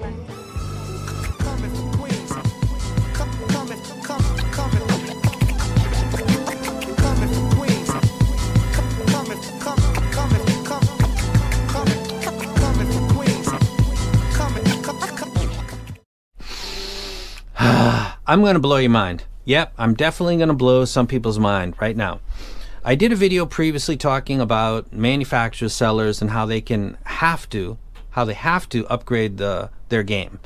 I'm going to blow your mind. Yep, I'm definitely going to blow some people's mind right now. I did a video previously talking about manufacturers, sellers, and how they have to upgrade their game.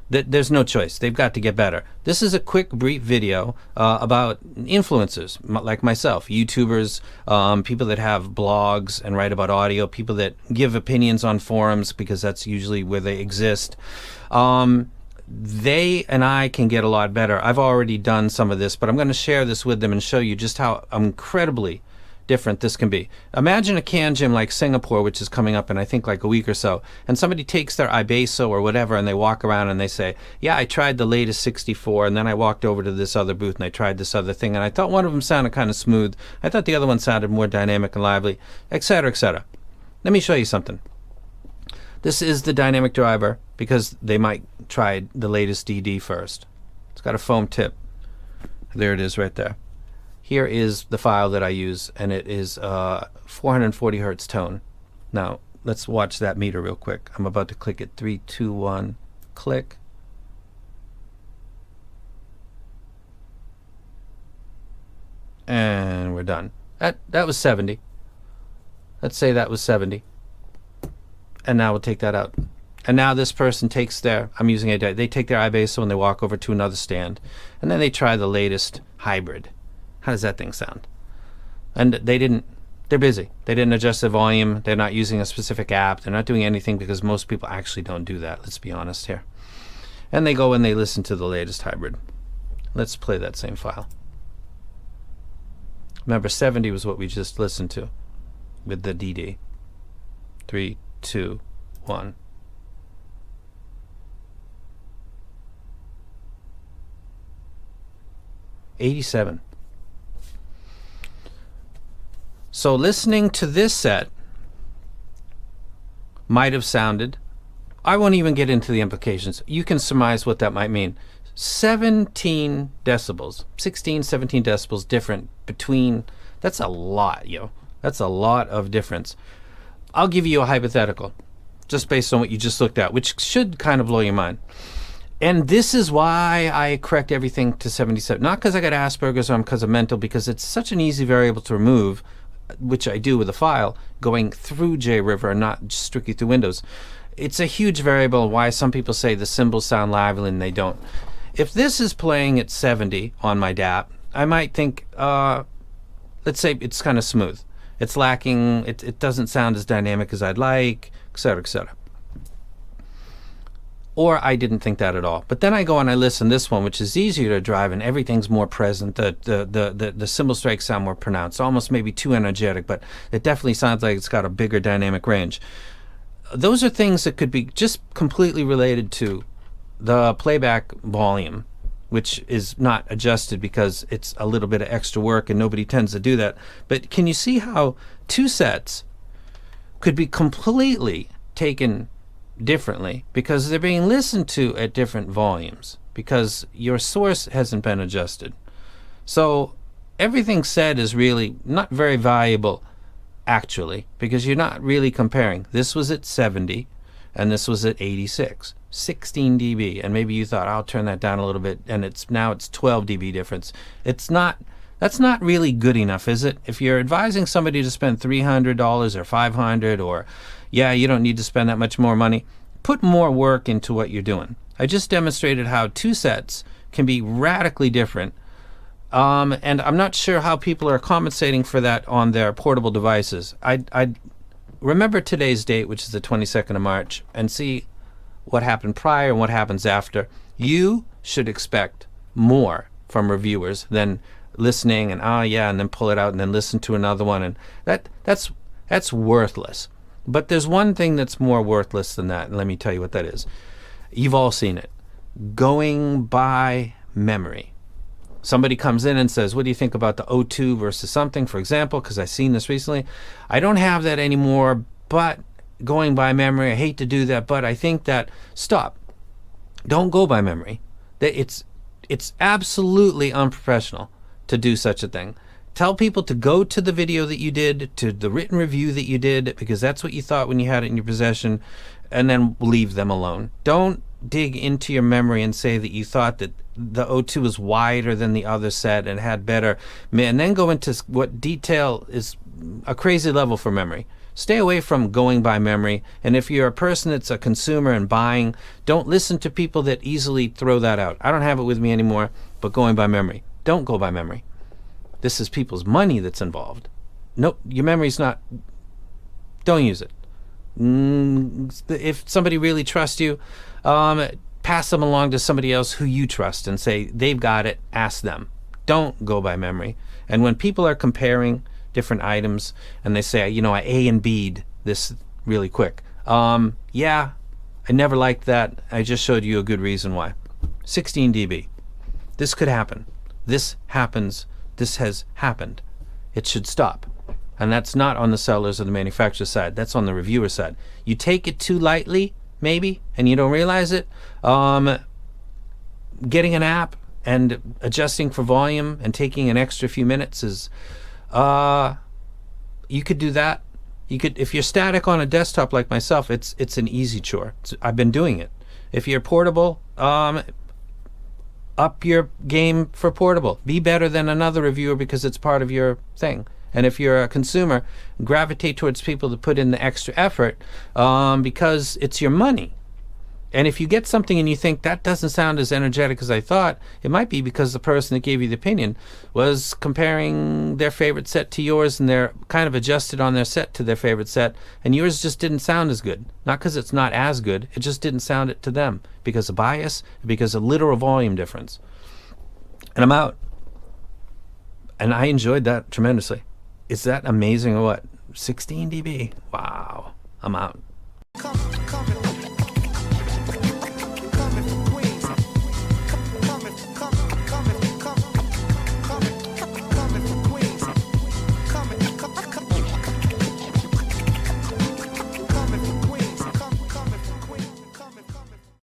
There's no choice. They've got to get better. This is a quick, brief video about influencers like myself, YouTubers, people that have blogs and write about audio, people that give opinions on forums because that's usually where they exist. They and I can get a lot better. I've already done some of this, but I'm going to share this with them and show you just how incredibly different this can be. Imagine a can gym like Singapore, which is coming up in I think like a week or so, and somebody takes their iBaso or whatever and they walk around and they say, yeah, I tried the latest 64 and then I walked over to this other booth and I tried this other thing and I thought one of them sounded kind of smooth. I thought the other one sounded more dynamic and lively, etc., etc. Let me show you something. This is the dynamic driver because they might try the latest DD first. It's got a foam tip. There it is right there. Here is the file that I use, and it is 440 hertz tone. Now, let's watch that meter real quick. I'm about to click it. 3, 2, 1, click. And we're done. That was 70. Let's say that was 70. And now we'll take that out. And now this person takes their, I'm using a, they take their iBaso and they walk over to another stand. And then they try the latest hybrid. How does that thing sound? And they're busy. They didn't adjust the volume. They're not using a specific app. They're not doing anything because most people actually don't do that. Let's be honest here. And they go and they listen to the latest hybrid. Let's play that same file. Remember, 70 was what we just listened to with the DD. 3, 2, 1. $87. So listening to this set might have sounded, I won't even get into the implications. You can surmise what that might mean. 17 decibels, 16, 17 decibels different between, that's a lot, yo. That's a lot of difference. I'll give you a hypothetical, just based on what you just looked at, which should kind of blow your mind. And this is why I correct everything to 77. Not because I got Asperger's or because I'm mental, because it's such an easy variable to remove, which I do with a file, going through JRiver and not just strictly through Windows. It's a huge variable why some people say the cymbals sound lively and they don't. If this is playing at 70 on my DAP, I might think, let's say it's kind of smooth. It's lacking, it doesn't sound as dynamic as I'd like, etc., etc. Or I didn't think that at all. But then I go and I listen to this one, which is easier to drive and everything's more present. The cymbal strikes sound more pronounced, almost maybe too energetic, but it definitely sounds like it's got a bigger dynamic range. Those are things that could be just completely related to the playback volume, which is not adjusted because it's a little bit of extra work and nobody tends to do that. But can you see how two sets could be completely taken differently because they're being listened to at different volumes because your source hasn't been adjusted? So everything said is really not very valuable actually, because you're not really comparing. This was at 70 and this was at 86, 16 dB, and maybe you thought I'll turn that down a little bit and it's 12 dB difference. That's not really good enough, is it? If you're advising somebody to spend $300 or $500, or yeah, you don't need to spend that much more money, put more work into what you're doing. I just demonstrated how two sets can be radically different, and I'm not sure how people are compensating for that on their portable devices. I'd remember today's date, which is the 22nd of March, and see what happened prior and what happens after. You should expect more from reviewers than listening and and then pull it out and then listen to another one, and that's worthless. But there's one thing that's more worthless than that, and let me tell you what that is. You've all seen it. Going by memory. Somebody comes in and says, what do you think about the O2 versus something, for example, because I've seen this recently. I don't have that anymore, but going by memory, I hate to do that, but I think that, stop. Don't go by memory. It's absolutely unprofessional to do such a thing. Tell people to go to the video that you did, to the written review that you did, because that's what you thought when you had it in your possession, and then leave them alone. Don't dig into your memory and say that you thought that the O2 was wider than the other set and had better, and then go into what detail is a crazy level for memory. Stay away from going by memory, and if you're a person that's a consumer and buying, don't listen to people that easily throw that out. I don't have it with me anymore, but going by memory. Don't go by memory. This is people's money that's involved. Nope, your memory's not. Don't use it. If somebody really trusts you, pass them along to somebody else who you trust and say, they've got it, ask them. Don't go by memory. And when people are comparing different items and they say, you know, I A and B'd this really quick. Yeah, I never liked that. I just showed you a good reason why. 16 dB. This could happen. This happens. This has happened. It should stop. And that's not on the seller's or the manufacturer's side. That's on the reviewer side. You take it too lightly, maybe, and you don't realize it. Getting an app and adjusting for volume and taking an extra few minutes is, you could do that. You could, if you're static on a desktop like myself, it's an easy chore. I've been doing it. If you're portable, up your game for portable. Be better than another reviewer because it's part of your thing. And if you're a consumer, gravitate towards people that put in the extra effort because it's your money. And if you get something and you think that doesn't sound as energetic as I thought, it might be because the person that gave you the opinion was comparing their favorite set to yours, and they're kind of adjusted on their set to their favorite set, and yours just didn't sound as good. Not because it's not as good, it just didn't sound it to them because of bias, because of literal volume difference. And I'm out. And I enjoyed that tremendously. Is that amazing or what? 16 dB? Wow. I'm out.